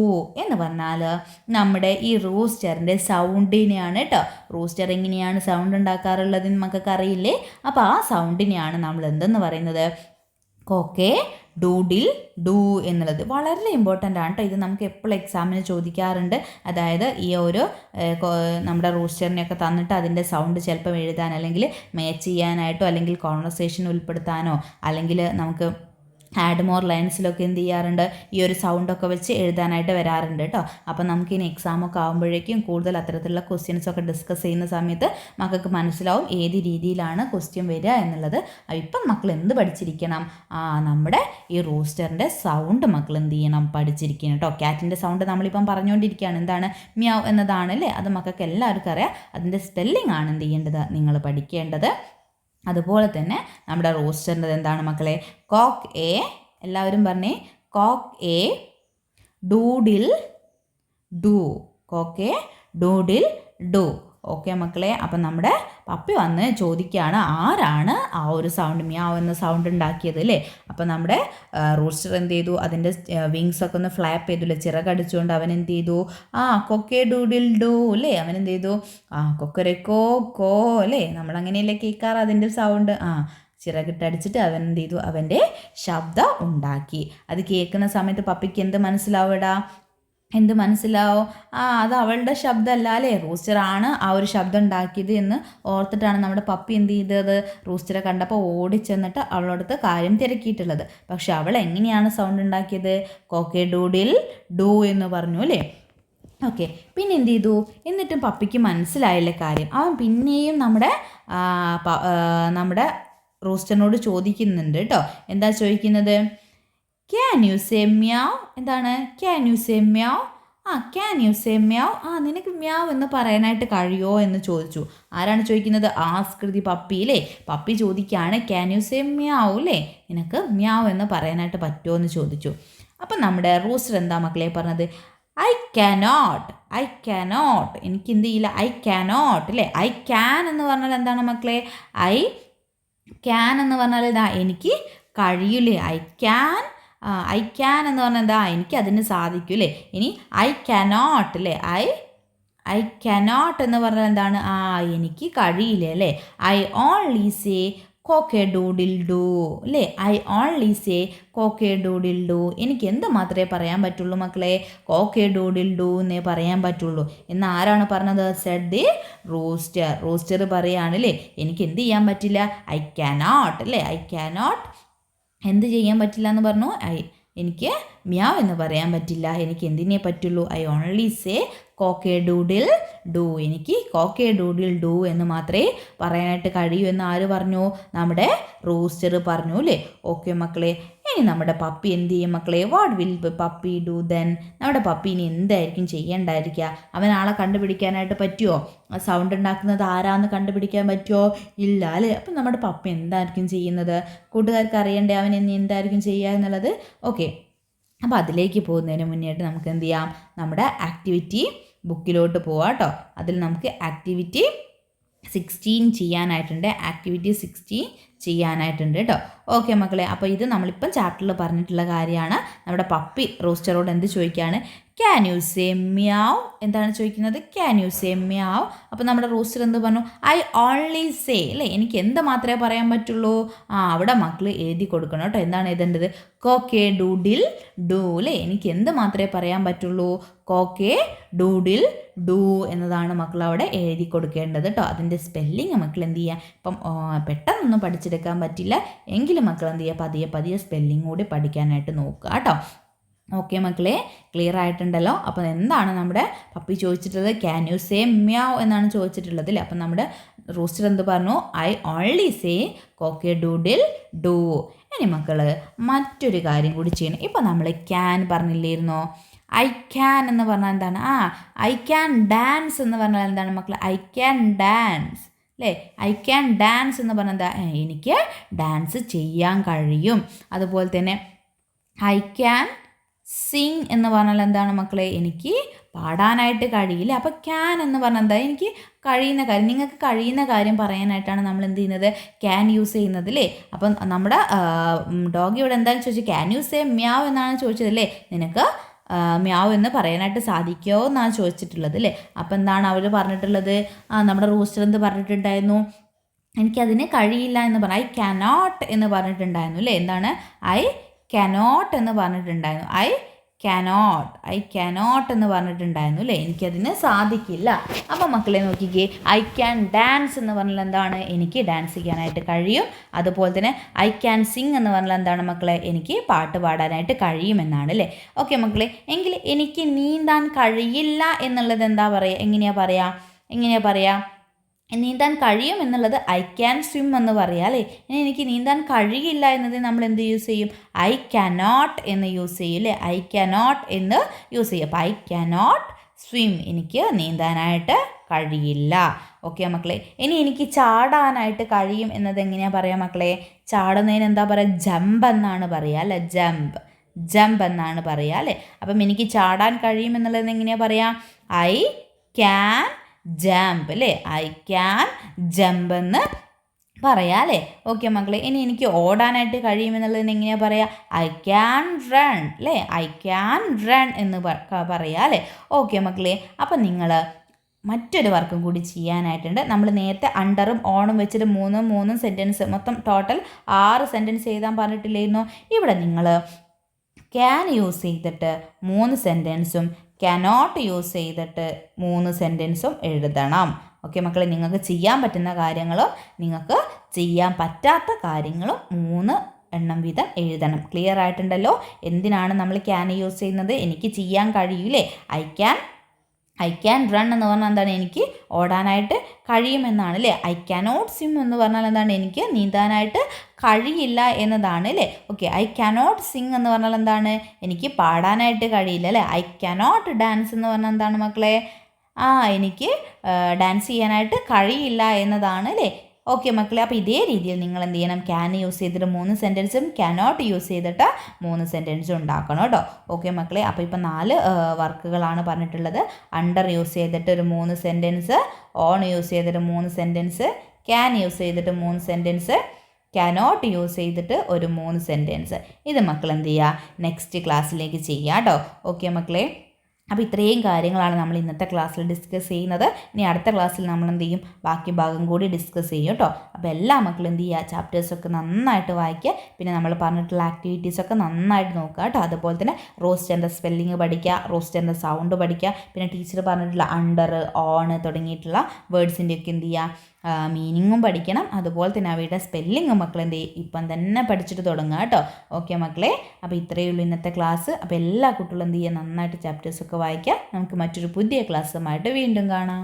എന്ന് പറഞ്ഞാൽ നമ്മുടെ ഈ റൂസ്റ്ററിൻ്റെ സൗണ്ടിനെയാണ് കേട്ടോ. റൂസ്റ്റർ എങ്ങനെയാണ് സൗണ്ട് ഉണ്ടാക്കാറുള്ളതെന്ന് നമുക്കൊക്കെ അറിയില്ലേ? അപ്പോൾ ആ സൗണ്ടിനെയാണ് നമ്മൾ എന്തെന്ന് പറയുന്നത്? കോക്കെ ഡൂഡിൽ ഡൂ എന്നുള്ളത്. വളരെ ഇമ്പോർട്ടൻ്റ് ആണ് കേട്ടോ. ഇത് നമുക്ക് എപ്പോഴും എക്സാമിന് ചോദിക്കാറുണ്ട്. അതായത് ഈ ഒരു നമ്മുടെ റൂസ്റ്ററിനെയൊക്കെ തന്നിട്ട് അതിൻ്റെ സൗണ്ട് ചിലപ്പോൾ എഴുതാൻ, അല്ലെങ്കിൽ മാച്ച് ചെയ്യാനായിട്ടോ, അല്ലെങ്കിൽ കോൺവെർസേഷൻ ഉൾപ്പെടുത്താനോ, അല്ലെങ്കിൽ നമുക്ക് ആഡ് മോർ ലൈൻസിലൊക്കെ എന്ത് ചെയ്യാറുണ്ട്? ഈ ഒരു സൗണ്ടൊക്കെ വെച്ച് എഴുതാനായിട്ട് വരാറുണ്ട് കേട്ടോ. അപ്പം നമുക്കിനി എക്സാമൊക്കെ ആകുമ്പോഴേക്കും കൂടുതൽ അത്തരത്തിലുള്ള ക്വസ്റ്റ്യൻസൊക്കെ ഡിസ്കസ് ചെയ്യുന്ന സമയത്ത് മക്കൾക്ക് മനസ്സിലാവും ഏത് രീതിയിലാണ് ക്വസ്റ്റ്യൻ വരിക എന്നുള്ളത്. ഇപ്പം മക്കൾ എന്ത് പഠിച്ചിരിക്കണം? നമ്മുടെ ഈ റൂസ്റ്ററിൻ്റെ സൗണ്ട് മക്കൾ എന്ത് ചെയ്യണം? പഠിച്ചിരിക്കണം കേട്ടോ. ക്യാറ്റിൻ്റെ സൗണ്ട് നമ്മളിപ്പം പറഞ്ഞുകൊണ്ടിരിക്കുകയാണ്. എന്താണ്? മ്യാവ് എന്നതാണ് അല്ലേ. അത് മക്കൾക്ക് എല്ലാവർക്കും അറിയാം. അതിൻ്റെ സ്പെല്ലിംഗ് ആണ് എന്ത് ചെയ്യേണ്ടത്? നിങ്ങൾ പഠിക്കേണ്ടത്. അതുപോലെ തന്നെ നമ്മുടെ റൂസ്റ്ററിൻ്റെ എന്താണ് മക്കളെ? കോക്ക്. എല്ലാവരും പറഞ്ഞേ. Cock. Doodle doo. Cock a doodle doo. Okay മക്കളെ. അപ്പം നമ്മുടെ പപ്പി വന്ന് ചോദിക്കുകയാണ്, ആരാണ് ആ ഒരു സൗണ്ട്, മ്യാവ് എന്ന സൗണ്ട് ഉണ്ടാക്കിയത് അല്ലേ. അപ്പം നമ്മുടെ റൂസ്റ്റർ എന്ത് ചെയ്തു? അതിൻ്റെ വിങ്സ് ഒക്കെ ഒന്ന് ഫ്ലാപ്പ് ചെയ്തു അല്ലേ, ചിറകടിച്ചുകൊണ്ട് അവൻ എന്ത് ചെയ്തു? കൊക്കെ ഡൂഡിൽ ഡൂ അല്ലേ. അവൻ എന്ത് ചെയ്തു? കൊക്കരക്കോ കോ അല്ലേ. നമ്മളങ്ങനെയല്ലേ കേൾക്കാറ് അതിൻ്റെ സൗണ്ട്. ചിറകിട്ടടിച്ചിട്ട് അവൻ എന്ത് ചെയ്തു? അവൻ്റെ ശബ്ദം ഉണ്ടാക്കി. അത് കേൾക്കുന്ന സമയത്ത് പപ്പിക്ക് എന്ത് മനസ്സിലാവുടാ? എന്ത് മനസ്സിലാവും? അത് അവളുടെ ശബ്ദമല്ല അല്ലേ, റൂസ്റ്ററാണ് ആ ഒരു ശബ്ദം ഉണ്ടാക്കിയത് എന്ന് ഓർത്തിട്ടാണ് നമ്മുടെ പപ്പി എന്ത് ചെയ്തത്? റൂസ്റ്ററെ കണ്ടപ്പോൾ ഓടിച്ചെന്നിട്ട് അവളോടത്ത് കാര്യം തിരക്കിയിട്ടുള്ളത്. പക്ഷെ അവൾ എങ്ങനെയാണ് സൗണ്ട് ഉണ്ടാക്കിയത്? കോക്കെ ഡൂഡിൽ ഡൂ എന്ന് പറഞ്ഞു അല്ലേ. ഓക്കെ. പിന്നെ എന്ത് ചെയ്തു? എന്നിട്ടും പപ്പിക്ക് മനസ്സിലായില്ലേ കാര്യം. അവൻ പിന്നെയും നമ്മുടെ റൂസ്റ്ററിനോട് ചോദിക്കുന്നുണ്ട് കേട്ടോ. എന്താ ചോദിക്കുന്നത്? Can you say meow. എന്താണ്? Can you say meow. Can you say meow. നിനക്ക് മ്യാവ് എന്ന് പറയാനായിട്ട് കഴിയുമോ എന്ന് ചോദിച്ചു. ആരാണ് ചോദിക്കുന്നത്? ആസ്കൃതി പപ്പി അല്ലേ. പപ്പി ചോദിക്കുകയാണ്, ക്യാൻ യു സേ മ്യാവ് അല്ലേ, നിനക്ക് മ്യാവ് എന്ന് പറയാനായിട്ട് പറ്റുമോ എന്ന് ചോദിച്ചു. അപ്പം നമ്മുടെ റൂസ്റ്റർ എന്താ മക്കളെ പറഞ്ഞത്? I cannot. എനിക്ക് എന്ത് ചെയ്യില്ല? ഐ കാനോട്ട് അല്ലേ. ഐ ക്യാൻ എന്ന് പറഞ്ഞാൽ എന്താണ് മക്കളെ? ഐ ക്യാൻ എന്ന് പറഞ്ഞാൽ എനിക്ക് കഴിയില്ലേ. ഐ ക്യാൻ എന്ന് പറഞ്ഞാൽ എനിക്ക് അതിന് സാധിക്കും അല്ലേ. ഇനി ഐ കാനോട്ട് അല്ലേ. ഐ കാനോട്ട് എന്ന് പറഞ്ഞാൽ എന്താണ്? എനിക്ക് കഴിയില്ല അല്ലേ. I only say cock a doodle doo അല്ലേ. I only say cock a doodle doo. എനിക്ക് എന്ത് മാത്രമേ പറയാൻ പറ്റുള്ളൂ മക്കളെ? കോക്കെ ഡൂഡിൽ ഡൂ എന്നേ പറയാൻ പറ്റുള്ളൂ എന്ന് ആരാണ് പറഞ്ഞത്? Z the rooster. റൂസ്റ്റർ പറയുകയാണല്ലേ, എനിക്ക് എന്ത് ചെയ്യാൻ പറ്റില്ല? ഐ കാനോട്ട് അല്ലേ. ഐ കാനോട്ട് എന്ത് ചെയ്യാൻ പറ്റില്ല എന്ന് പറഞ്ഞു? എനിക്ക് മ്യാവ് എന്ന് പറയാൻ പറ്റില്ല. എനിക്ക് എന്തിനേ പറ്റുള്ളൂ? I only say cock a doodle doo. എനിക്ക് കോക്കെ ഡൂഡിൽ ഡൂ എന്ന് മാത്രമേ പറയാനായിട്ട് കഴിയൂ എന്ന് ആര് പറഞ്ഞു? നമ്മുടെ റൂസ്റ്റർ പറഞ്ഞു അല്ലേ. ഓക്കെ മക്കളെ. ഇനി നമ്മുടെ പപ്പി എന്ത് ചെയ്യും മക്കളെ? What will puppy do then? നമ്മുടെ പപ്പി ഇനി എന്തായിരിക്കും ചെയ്യേണ്ടായിരിക്കുക? അവൻ ആളെ കണ്ടുപിടിക്കാനായിട്ട് പറ്റുമോ? സൗണ്ട് ഉണ്ടാക്കുന്നത് ആരാന്ന് കണ്ടുപിടിക്കാൻ പറ്റുമോ? ഇല്ല അല്ലേ. അപ്പം നമ്മുടെ പപ്പി എന്തായിരിക്കും ചെയ്യുന്നത്? കൂട്ടുകാർക്ക് അറിയണ്ടേ അവൻ ഇനി എന്തായിരിക്കും ചെയ്യുക എന്നുള്ളത്. ഓക്കെ. അപ്പോൾ അതിലേക്ക് പോകുന്നതിന് മുന്നേയായിട്ട് നമുക്ക് എന്ത് ചെയ്യാം? നമ്മുടെ ആക്ടിവിറ്റി ബുക്കിലോട്ട് പോവാം കേട്ടോ. അതിൽ നമുക്ക് ആക്ടിവിറ്റി 16 ചെയ്യാനായിട്ടുണ്ട്. ആക്ടിവിറ്റി 16 ചെയ്യാനായിട്ടുണ്ട് കേട്ടോ. ഓക്കെ മക്കളെ. അപ്പോൾ ഇത് നമ്മളിപ്പം ചാപ്റ്ററിൽ പറഞ്ഞിട്ടുള്ള കാര്യമാണ്. നമ്മുടെ പപ്പി റൂസ്റ്ററോട് എന്ത് ചോദിക്കുകയാണ്? Can you say meow? എന്താണ് ചോദിക്കുന്നത്? Can you say meow? അപ്പോൾ നമ്മുടെ റൂസ്റ്റർ എന്ത് പറഞ്ഞു? ഐ ഓൺലി സേ, അല്ലേ? എനിക്ക് എന്ത് മാത്രമേ പറയാൻ പറ്റുള്ളൂ? അവിടെ മക്കൾ എഴുതി കൊടുക്കണം കേട്ടോ. എന്താണ് എഴുതേണ്ടത്? കോക്കെ ഡൂഡിൽ ഡൂ, അല്ലേ? എനിക്ക് എന്ത് മാത്രമേ പറയാൻ പറ്റുള്ളൂ? കോക്കെ ഡൂഡിൽ ഡൂ എന്നതാണ് മക്കൾ അവിടെ എഴുതി കൊടുക്കേണ്ടത് കേട്ടോ. അതിൻ്റെ സ്പെല്ലിങ് മക്കൾ എന്ത് ചെയ്യുക? ഇപ്പം പെട്ടെന്നൊന്നും പഠിച്ചെടുക്കാൻ പറ്റില്ല എങ്കിലും മക്കൾ എന്ത് ചെയ്യുക? പതിയെ പതിയെ സ്പെല്ലിങ് കൂടി പഠിക്കാനായിട്ട് നോക്കുക കേട്ടോ. ഓക്കെ മക്കളെ, ക്ലിയർ ആയിട്ടുണ്ടല്ലോ. അപ്പോൾ എന്താണ് നമ്മുടെ പപ്പി ചോദിച്ചിട്ടുള്ളത്? ക്യാൻ യു സേ മ്യാവ് എന്നാണ് ചോദിച്ചിട്ടുള്ളത് അല്ലേ? അപ്പം നമ്മുടെ റൂസ്റ്റർ എന്ത് പറഞ്ഞു? I only say cock a doodle do. ഇനി മക്കൾ മറ്റൊരു കാര്യം കൂടി ചെയ്യണം. ഇപ്പം നമ്മൾ ക്യാൻ പറഞ്ഞില്ലായിരുന്നോ? ഐ ക്യാൻ എന്ന് പറഞ്ഞാൽ എന്താണ്? ഐ ക്യാൻ ഡാൻസ് എന്ന് പറഞ്ഞാൽ എന്താണ് മക്കൾ? ഐ ക്യാൻ ഡാൻസ്, അല്ലേ? ഐ ക്യാൻ ഡാൻസ് എന്ന് പറഞ്ഞാൽ എന്താ? എനിക്ക് ഡാൻസ് ചെയ്യാൻ കഴിയും. അതുപോലെ തന്നെ ഐ ക്യാൻ സിങ് എന്ന് പറഞ്ഞാൽ എന്താണ് മക്കളെ? എനിക്ക് പാടാനായിട്ട് കഴിയില്ല. അപ്പോൾ ക്യാൻ എന്ന് പറഞ്ഞാൽ എന്താ? എനിക്ക് കഴിയുന്ന കാര്യം, നിങ്ങൾക്ക് കഴിയുന്ന കാര്യം പറയാനായിട്ടാണ് നമ്മൾ എന്ത് ചെയ്യുന്നത്? ക്യാൻ യൂസ് ചെയ്യുന്നത്, അല്ലേ? അപ്പം നമ്മുടെ ഡോഗിയോട് എന്താണെന്ന് ചോദിച്ചാൽ ക്യാൻ യു സേ മ്യാവ് എന്നാണ് ചോദിച്ചത്, അല്ലേ? നിനക്ക് മ്യാവ് എന്ന് പറയാനായിട്ട് സാധിക്കുമോ എന്നാണ് ചോദിച്ചിട്ടുള്ളത്, അല്ലേ? അപ്പം എന്താണ് അവർ പറഞ്ഞിട്ടുള്ളത്? നമ്മുടെ റൂസ്റ്റർ എന്ത് പറഞ്ഞിട്ടുണ്ടായിരുന്നു? എനിക്കതിന് കഴിയില്ല എന്ന് പറഞ്ഞു. ഐ കാനോട്ട് എന്ന് പറഞ്ഞിട്ടുണ്ടായിരുന്നു, അല്ലേ? എന്താണ്? ഐ കാനോട്ട് എന്ന് പറഞ്ഞിട്ടുണ്ടായിരുന്നു. ഐ കാനോട്ട് എന്ന് പറഞ്ഞിട്ടുണ്ടായിരുന്നു, അല്ലേ? എനിക്കതിന് സാധിക്കില്ല. അപ്പം മക്കളെ നോക്കിക്കേ, ഐ ക്യാൻ ഡാൻസ് എന്ന് പറഞ്ഞാൽ എന്താണ്? എനിക്ക് ഡാൻസ് ചെയ്യാനായിട്ട് കഴിയും. അതുപോലെ തന്നെ ഐ ക്യാൻ സിങ് എന്ന് പറഞ്ഞാൽ എന്താണ് മക്കളെ? എനിക്ക് പാട്ട് പാടാനായിട്ട് കഴിയുമെന്നാണ്, അല്ലേ? ഓക്കെ മക്കളെ, എങ്കിൽ എനിക്ക് നീന്താൻ കഴിയില്ല എന്നുള്ളത് എന്താ പറയുക? എങ്ങനെയാ പറയുക? നീന്താൻ കഴിയും എന്നുള്ളത് ഐ ക്യാൻ സ്വിം എന്ന് പറയാം, അല്ലേ? ഇനി എനിക്ക് നീന്താൻ കഴിയില്ല എന്നത് നമ്മൾ എന്ത് യൂസ് ചെയ്യും? ഐ കാനോട്ട് എന്ന് യൂസ് ചെയ്യും, അല്ലേ? ഐ കാനോട്ട് എന്ന് യൂസ് ചെയ്യും. അപ്പോൾ ഐ കാനോട്ട് സ്വിം, എനിക്ക് നീന്താനായിട്ട് കഴിയില്ല. ഓക്കെ മക്കളെ, ഇനി എനിക്ക് ചാടാനായിട്ട് കഴിയും എന്നത് എങ്ങനെയാണ് പറയാം മക്കളെ? ചാടുന്നതിന് എന്താ പറയുക? ജമ്പ് എന്നാണ് പറയുക, അല്ലേ? ജമ്പ് എന്നാണ് പറയുക, അല്ലേ? അപ്പം എനിക്ക് ചാടാൻ കഴിയും എന്നുള്ളത് എങ്ങനെയാണ് പറയുക? ഐ ക്യാൻ ജമ്പ്, അല്ലേ? ഐ ക്യാൻ ജമ്പ് എന്ന് പറയാം, അല്ലേ? ഓക്കെ മക്കളെ, ഇനി എനിക്ക് ഓടാനായിട്ട് കഴിയുമെന്നുള്ളതിന് എങ്ങനെയാണ് പറയുക? ഐ ക്യാൻ റൺ, അല്ലേ? ഐ ക്യാൻ റൺ എന്ന് പറയാം, അല്ലേ? ഓക്കെ മക്കളെ, അപ്പം നിങ്ങൾ മറ്റൊരു വർക്കും കൂടി ചെയ്യാനായിട്ടുണ്ട്. നമ്മൾ നേരത്തെ അണ്ടറും ഓണും വെച്ചിട്ട് മൂന്നും സെൻറ്റൻസ്, മൊത്തം ടോട്ടൽ 6 സെൻറ്റൻസ് എഴുതാൻ പറഞ്ഞിട്ടില്ലായിരുന്നു. ഇവിടെ നിങ്ങൾ ക്യാൻ യൂസ് ചെയ്തിട്ട് 3 സെൻറ്റൻസും കാനോട്ട് യൂസ് ചെയ്തിട്ട് 3 സെൻറ്റൻസും എഴുതണം. ഓക്കെ മക്കളെ, നിങ്ങൾക്ക് ചെയ്യാൻ പറ്റുന്ന കാര്യങ്ങളും നിങ്ങൾക്ക് ചെയ്യാൻ പറ്റാത്ത കാര്യങ്ങളും 3 എണ്ണം വീതം എഴുതണം. ക്ലിയർ ആയിട്ടുണ്ടല്ലോ? എന്തിനാണ് നമ്മൾ ക്യാൻ യൂസ് ചെയ്യുന്നത്? എനിക്ക് ചെയ്യാൻ കഴിയില്ലേ? ഐ ക്യാൻ റൺ എന്ന് പറഞ്ഞാൽ എന്താണ്? എനിക്ക് ഓടാനായിട്ട് കഴിയുമെന്നാണ്, അല്ലേ? ഐ കാനോട്ട് സ്വിം എന്ന് പറഞ്ഞാൽ എന്താണ്? എനിക്ക് നീന്താനായിട്ട് കഴിയില്ല എന്നതാണ്, അല്ലേ? ഓക്കെ, ഐ കാനോട്ട് സിങ് എന്ന് പറഞ്ഞാൽ എന്താണ്? എനിക്ക് പാടാനായിട്ട് കഴിയില്ല, അല്ലേ? ഐ കാനോട്ട് ഡാൻസ് എന്ന് പറഞ്ഞാൽ എന്താണ് മക്കളെ? എനിക്ക് ഡാൻസ് ചെയ്യാനായിട്ട് കഴിയില്ല എന്നതാണ്, അല്ലേ? ഓക്കെ മക്കളെ, അപ്പോൾ ഇതേ രീതിയിൽ നിങ്ങൾ എന്ത് ചെയ്യണം? ക്യാൻ യൂസ് ചെയ്തിട്ട് 3 സെൻറ്റൻസും കാനോട്ട് യൂസ് ചെയ്തിട്ട് 3 സെൻറ്റൻസും ഉണ്ടാക്കണം കേട്ടോ. ഓക്കെ മക്കളെ, അപ്പോൾ ഇപ്പോൾ 4 വർക്കുകളാണ് പറഞ്ഞിട്ടുള്ളത്. അണ്ടർ യൂസ് ചെയ്തിട്ട് ഒരു 3 സെൻറ്റൻസ്, ഓൺ യൂസ് ചെയ്തിട്ട് 3 സെൻറ്റൻസ്, ക്യാൻ യൂസ് ചെയ്തിട്ട് 3 സെൻറ്റൻസ്, കാനോട്ട് യൂസ് ചെയ്തിട്ട് ഒരു 3 സെൻറ്റൻസ്. ഇത് മക്കൾ എന്ത് ചെയ്യുക? നെക്സ്റ്റ് ക്ലാസ്സിലേക്ക് ചെയ്യുക കേട്ടോ. ഓക്കെ മക്കളെ, അപ്പോൾ ഇത്രയും കാര്യങ്ങളാണ് നമ്മൾ ഇന്നത്തെ ക്ലാസ്സിൽ ഡിസ്കസ് ചെയ്യുന്നത്. ഇനി അടുത്ത ക്ലാസ്സിൽ നമ്മൾ എന്ത് ചെയ്യും? ബാക്കി ഭാഗം കൂടി ഡിസ്കസ് ചെയ്യും കേട്ടോ. അപ്പോൾ എല്ലാ മക്കളും എന്ത് ചെയ്യുക? ചാപ്റ്റേഴ്സൊക്കെ നന്നായിട്ട് വായിക്കുക. പിന്നെ നമ്മൾ പറഞ്ഞിട്ടുള്ള ആക്ടിവിറ്റീസൊക്കെ നന്നായിട്ട് നോക്കുക കേട്ടോ. അതുപോലെ തന്നെ റോസ്റ്ററിൻ്റെ സ്പെല്ലിങ് പഠിക്കുക, റോസ്റ്ററിൻ്റെ സൗണ്ട് പഠിക്കുക. പിന്നെ ടീച്ചർ പറഞ്ഞിട്ടുള്ള അണ്ടർ, ഓൺ തുടങ്ങിയിട്ടുള്ള വേർഡ്സിൻ്റെയൊക്കെ എന്ത് ചെയ്യുക? മീനിങ്ങും പഠിക്കണം. അതുപോലെ തന്നെ അവയുടെ സ്പെല്ലിങ്ങും മക്കൾ എന്ത് ചെയ്യും? ഇപ്പം തന്നെ പഠിച്ചിട്ട് തുടങ്ങുക കേട്ടോ. ഓക്കെ മക്കളെ, അപ്പോൾ ഇത്രയേ ഉള്ളൂ ഇന്നത്തെ ക്ലാസ്. അപ്പോൾ എല്ലാ കുട്ടികളും എന്ത് ചെയ്യുക? നന്നായിട്ട് ചാപ്റ്റേഴ്സൊക്കെ വായിക്കുക. നമുക്ക് മറ്റൊരു പുതിയ ക്ലാസ്സുമായിട്ട് വീണ്ടും കാണാം.